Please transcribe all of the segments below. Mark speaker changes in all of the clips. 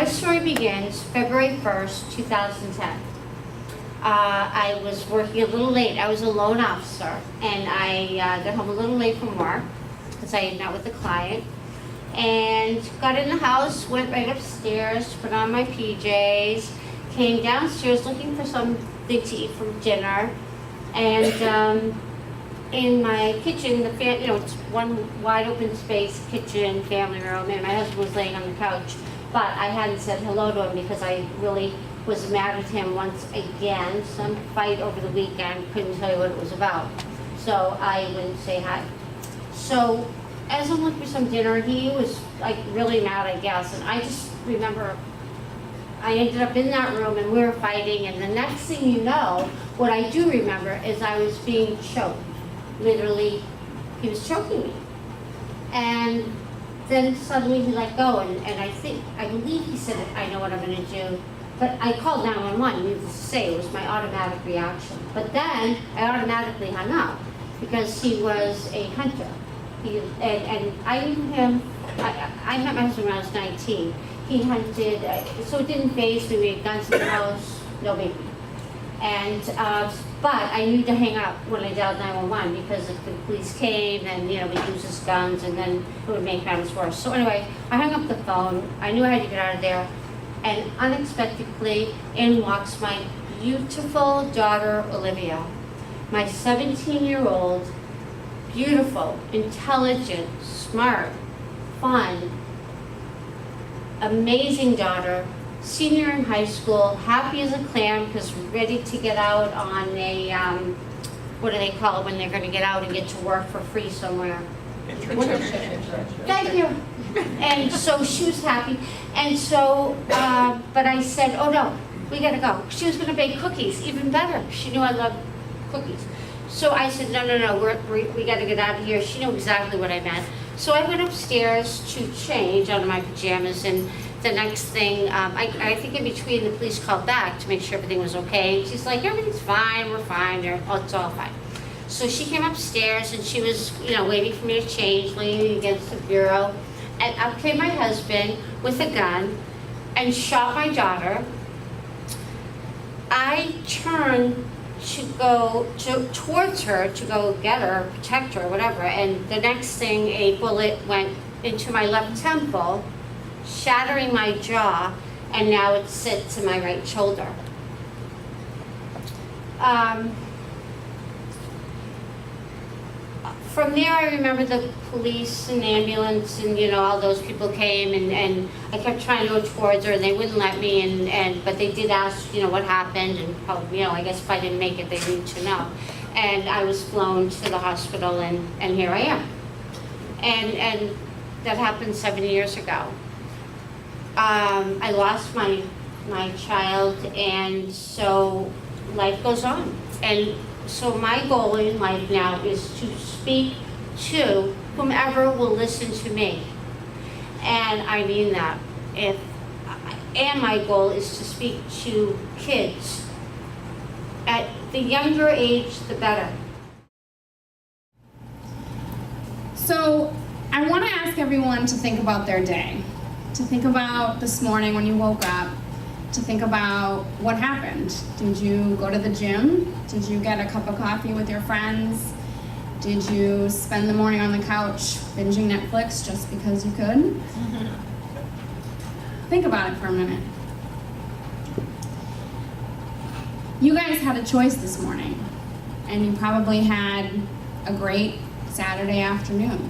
Speaker 1: my story begins February 1st, 2010. I was working a little late. I was a loan officer, and I got home a little late from work because I had met with a client, and got in the house, went right upstairs, put on my PJs, came downstairs looking for something to eat for dinner, and in my kitchen, it's one wide open space kitchen, family room, and my husband was laying on the couch, but I hadn't said hello to him because I really was mad at him once again, some fight over the weekend, couldn't tell you what it was about, so I wouldn't say hi. So as I'm looking for some dinner, he was like really mad, I guess, and I just remember I ended up in that room and we were fighting, and the next thing you know, what I do remember is I was being choked. Literally, he was choking me. And then suddenly he let go, and I believe he said, I know what I'm gonna do. But I called 911, needless to say, it was my automatic reaction. But then I automatically hung up because he was a hunter. And I knew him, I met my husband when I was 19. He hunted, so it didn't faze me. We had guns in the house, no biggie. And, but I knew to hang up when I dialed 911 because if the police came, then, we'd use his guns and then it would make matters worse. So anyway, I hung up the phone. I knew I had to get out of there. And unexpectedly, in walks my beautiful daughter, Olivia. My 17-year-old, beautiful, intelligent, smart, fun, amazing daughter, senior in high school, happy as a clam because ready to get out on a, what do they call it when they're going to get out and get to work for free somewhere?
Speaker 2: Internship.
Speaker 1: Thank you. And so she was happy. And so, but I said, oh no, we got to go. She was going to bake cookies, even better. She knew I loved cookies. So I said, no, we got to get out of here. She knew exactly what I meant. So I went upstairs to change out of my pajamas, and the next thing, I think in between the police called back to make sure everything was okay. And she's like, everything's fine, we're fine, it's all fine. So she came upstairs and she was, waiting for me to change, leaning against the bureau. And up came my husband with a gun and shot my daughter. I turned to go towards her to go get her, protect her, whatever. And the next thing, a bullet went into my left temple, shattering my jaw, and now it sits in my right shoulder. From there, I remember the police and the ambulance and, all those people came, and I kept trying to go towards her, and they wouldn't let me, but they did ask, what happened, and, I guess if I didn't make it, they need to know. And I was flown to the hospital, and here I am. And that happened 7 years ago. I lost my child, and so life goes on. And so my goal in life now is to speak to whomever will listen to me. And I mean that. And my goal is to speak to kids. At the younger age, the better.
Speaker 3: So I want to ask everyone to think about their day, to think about this morning when you woke up, to think about what happened. Did you go to the gym? Did you get a cup of coffee with your friends? Did you spend the morning on the couch binging Netflix just because you could? Think about it for a minute. You guys had a choice this morning, and you probably had a great Saturday afternoon.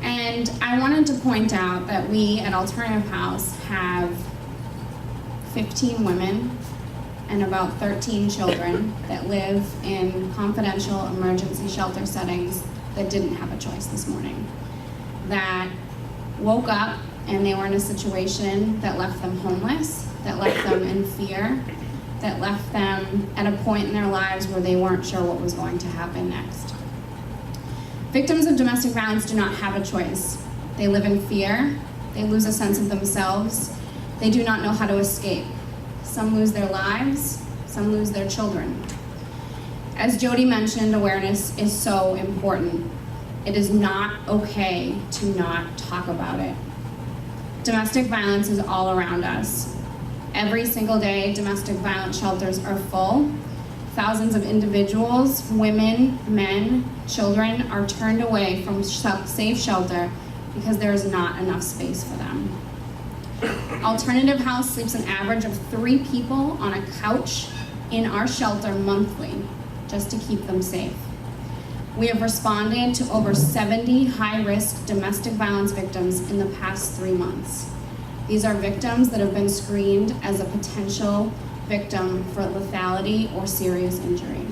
Speaker 3: And I wanted to point out that we at Alternative House have 15 women and about 13 children that live in confidential emergency shelter settings that didn't have a choice this morning, that woke up and they were in a situation that left them homeless, that left them in fear, that left them at a point in their lives where they weren't sure what was going to happen next. Victims of domestic violence do not have a choice. They live in fear, they lose a sense of themselves, they do not know how to escape. Some lose their lives, some lose their children. As Jody mentioned, awareness is so important. It is not okay to not talk about it. Domestic violence is all around us. Every single day, domestic violence shelters are full. Thousands of individuals, women, men, children are turned away from safe shelter because there is not enough space for them. Alternative House sleeps an average of 3 people on a couch in our shelter monthly, just to keep them safe. We have responded to over 70 high-risk domestic violence victims in the past 3 months. These are victims that have been screened as a potential victim for lethality or serious injury.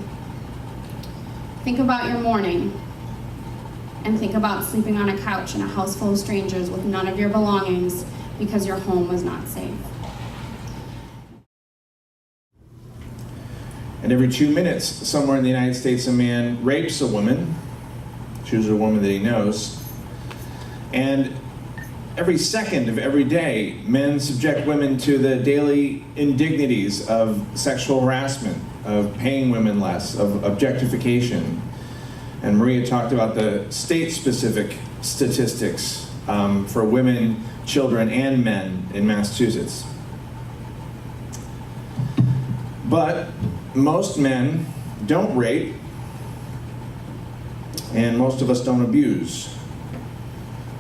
Speaker 3: Think about your morning, and think about sleeping on a couch in a house full of strangers with none of your belongings because your home was not safe.
Speaker 2: And every 2 minutes, somewhere in the United States, a man rapes a woman, chooses a woman that he knows, and every second of every day, men subject women to the daily indignities of sexual harassment, of paying women less, of objectification. And Maria talked about the state-specific statistics for women, children, and men in Massachusetts. But most men don't rape, and most of us don't abuse.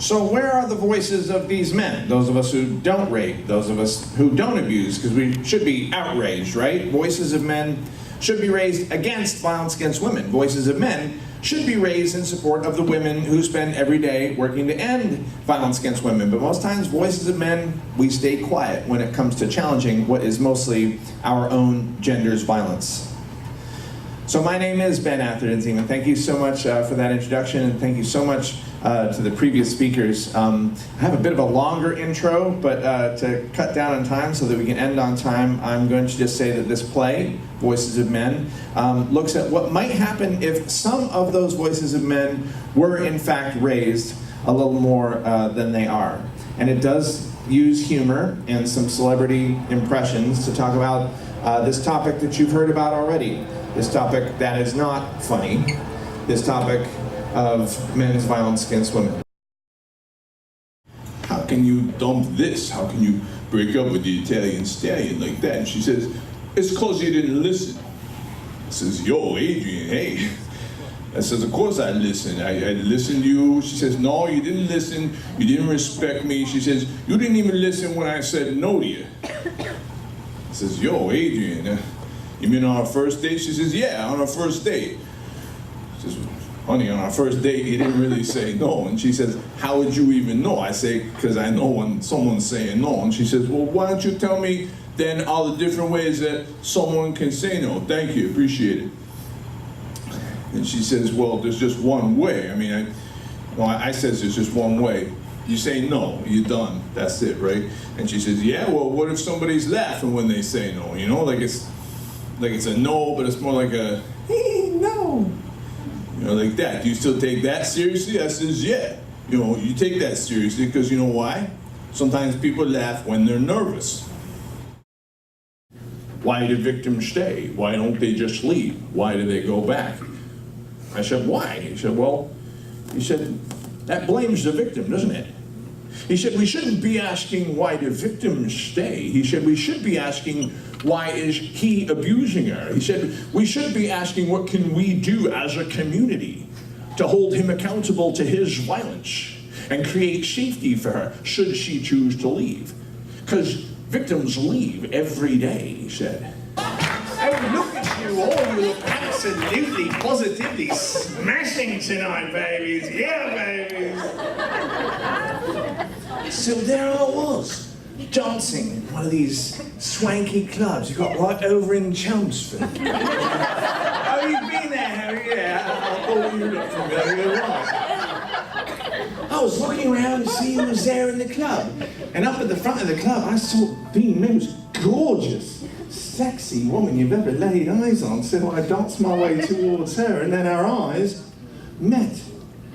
Speaker 2: So where are the voices of these men? Those of us who don't rape, those of us who don't abuse, because we should be outraged, right? Voices of men should be raised against violence against women. Voices of men should be raised in support of the women who spend every day working to end violence against women. But most times, voices of men, we stay quiet when it comes to challenging what is mostly our own gender's violence. So my name is Ben Atherton Zeman. Thank you so much for that introduction, and thank you so much to the previous speakers. I have a bit of a longer intro, but to cut down on time so that we can end on time, I'm going to just say that this play, Voices of Men, looks at what might happen if some of those voices of men were in fact raised a little more than they are. And it does use humor and some celebrity impressions to talk about this topic that you've heard about already. This topic that is not funny. This topic of men's violence against women.
Speaker 4: How can you dump this? How can you break up with the Italian stallion like that? And she says, it's because you didn't listen. I says, yo, Adrian, hey. I says, of course I listened. I listened to you. She says, no, you didn't listen. You didn't respect me. She says, you didn't even listen when I said no to you. I says, yo, Adrian, you mean on our first date? She says, yeah, on our first date. She says, honey, on our first date, you didn't really say no. And she says, how would you even know? I say, because I know when someone's saying no. And she says, well, why don't you tell me then all the different ways that someone can say no? Thank you, appreciate it. And she says, well, there's just one way. I mean, I says there's just one way. You say no, you're done, that's it, right? And she says, yeah, well, what if somebody's laughing when they say no? You know, like it's a no, but it's more like a, no. You know, like that. Do you still take that seriously? I says, yeah. You know, you take that seriously because you know why? Sometimes people laugh when they're nervous. Why do victims stay? Why don't they just leave? Why do they go back? I said, why? He said, well, that blames the victim, doesn't it? He said, we shouldn't be asking why do victims stay. He said, we should be asking why is he abusing her? He said, we should be asking what can we do as a community to hold him accountable to his violence and create safety for her should she choose to leave. Because victims leave every day, he said.
Speaker 5: Oh, look at you all. You look absolutely, positively smashing tonight, babies. Yeah, babies. So there I was, dancing in one of these swanky clubs you got right over in Chelmsford. Oh, you've been there, have you? Yeah, I thought you looked familiar, right? I was looking around to see who was there in the club. And up at the front of the club, I saw Bean, the most gorgeous, sexy woman you've ever laid eyes on. So I danced my way towards her, and then our eyes met.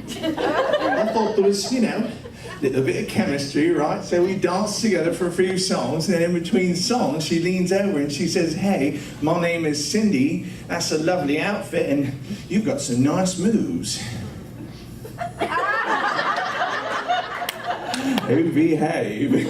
Speaker 5: I thought there was, you know, a little bit of chemistry, right? So we danced together for a few songs, and in between songs, she leans over and she says, hey, my name is Cindy. That's a lovely outfit, and you've got some nice moves.
Speaker 2: Hey, behave.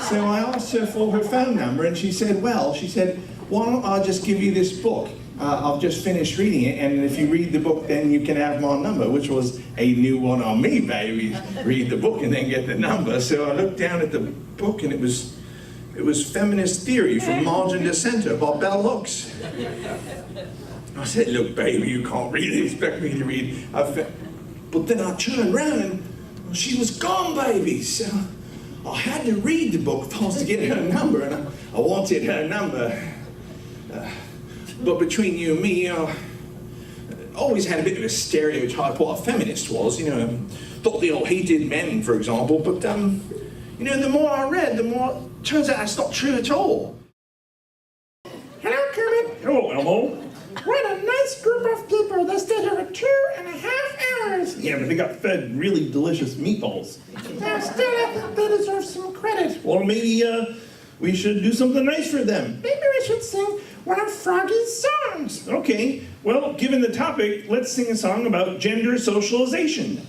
Speaker 2: So I asked her for her phone number, and she said, well, why don't I just give you this book? I've just finished reading it, and if you read the book, then you can have my number, which was a new one on me, baby. Read the book and then get the number. So I looked down at the book, and it was Feminist Theory from Margin to Center by Bell Hooks. I said, look, baby, you can't really expect me to read. But then I turned around, and she was gone, baby. So I had to read the book first to get her number, and I wanted her number. But between you and me, I always had a bit of a stereotype what a feminist was, thought they all hated men, for example, but, the more I read, the more it turns out that's not true at all.
Speaker 6: Hello, Kermit.
Speaker 5: Hello, Elmo.
Speaker 6: What a nice group of people. They stayed here for 2.5 hours.
Speaker 5: Yeah, but they got fed really delicious meatballs.
Speaker 6: Now, still, I think they deserve some credit.
Speaker 5: Well, maybe we should do something nice for them.
Speaker 6: Maybe we should sing one of Froggy's songs.
Speaker 5: Okay, well, given the topic, let's sing a song about gender socialization.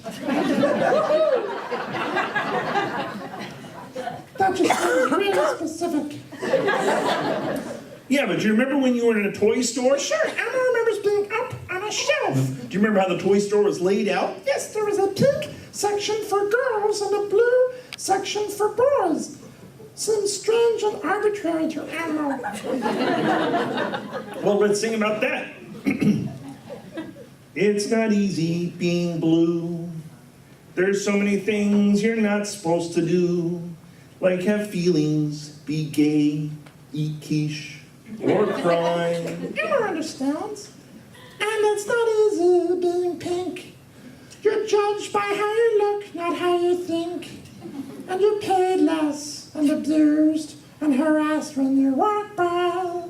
Speaker 6: That just sounds really specific.
Speaker 5: Yeah, but do you remember when you were in a toy store?
Speaker 6: Sure, Emma remembers being up on a shelf.
Speaker 5: Do you remember how the toy store was laid out?
Speaker 6: Yes, there was a pink section for girls and a blue section for boys. Seems strange and arbitrary to Elmo.
Speaker 5: Well, let's sing about that. It's not easy being blue. There's so many things you're not supposed to do, like have feelings, be gay, eat quiche, or cry.
Speaker 6: Emma understands. And it's not easy being pink. You're judged by how you look, not how you think. And you're paid less and abused and harassed when you walk by.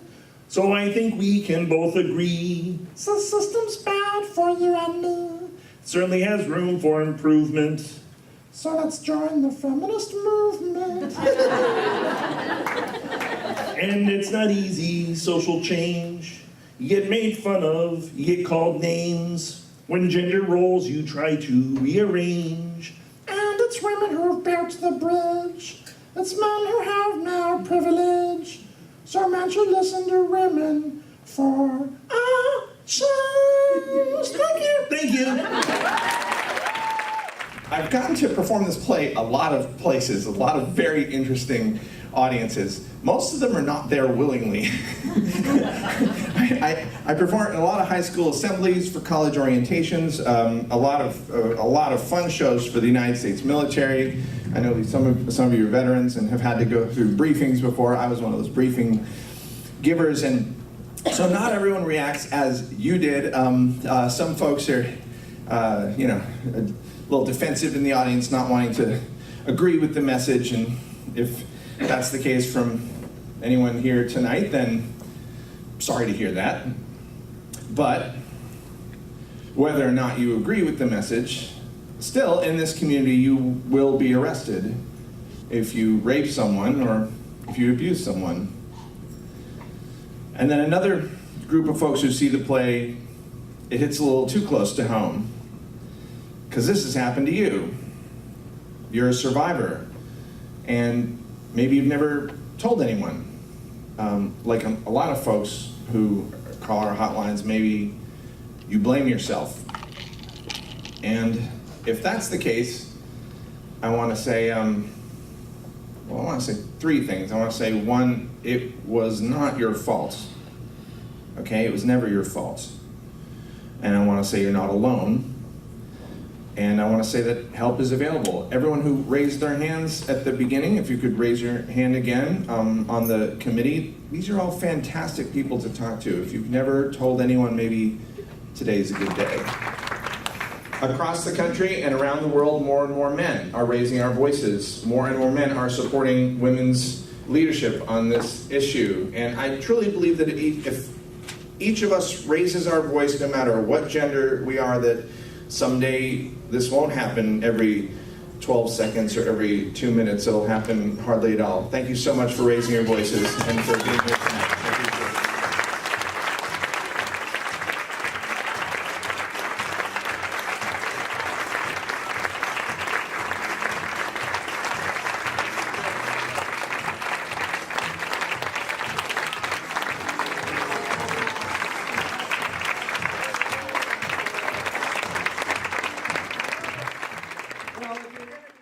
Speaker 5: So I think we can both agree
Speaker 6: The system's bad for you and me.
Speaker 5: it certainly has room for improvement.
Speaker 6: So let's join the feminist movement.
Speaker 5: And it's not easy, social change. You get made fun of, you get called names. When gender roles you try to rearrange.
Speaker 6: And it's women who've built the bridge. It's men who have now privilege. So men should listen to women for a change. Thank you.
Speaker 5: Thank you.
Speaker 2: I've gotten to perform this play a lot of places, a lot of very interesting audiences. Most of them are not there willingly. I perform in a lot of high school assemblies for college orientations, a lot of fun shows for the United States military. I know some of you are veterans and have had to go through briefings before. I was one of those briefing givers, and so not everyone reacts as you did. Some folks are, a little defensive in the audience, not wanting to agree with the message, and if that's the case from anyone here tonight, then sorry to hear that. But whether or not you agree with the message, still in this community you will be arrested if you rape someone or if you abuse someone. And then another group of folks who see the play, it hits a little too close to home. Because this has happened to you. You're a survivor. And maybe you've never told anyone. Like a lot of folks who call our hotlines, maybe you blame yourself. And if that's the case, I want to say, I want to say three things. I want to say, one, it was not your fault. Okay, it was never your fault. And I want to say you're not alone. And I want to say that help is available. Everyone who raised their hands at the beginning, if you could raise your hand again on the committee, these are all fantastic people to talk to. If you've never told anyone, maybe today's a good day. Across the country and around the world, more and more men are raising our voices. More and more men are supporting women's leadership on this issue. And I truly believe that if each of us raises our voice, no matter what gender we are, that someday this won't happen every 12 seconds or every 2 minutes. It'll happen hardly at all. Thank you so much for raising your voices and for being here tonight.
Speaker 5: So if you're gonna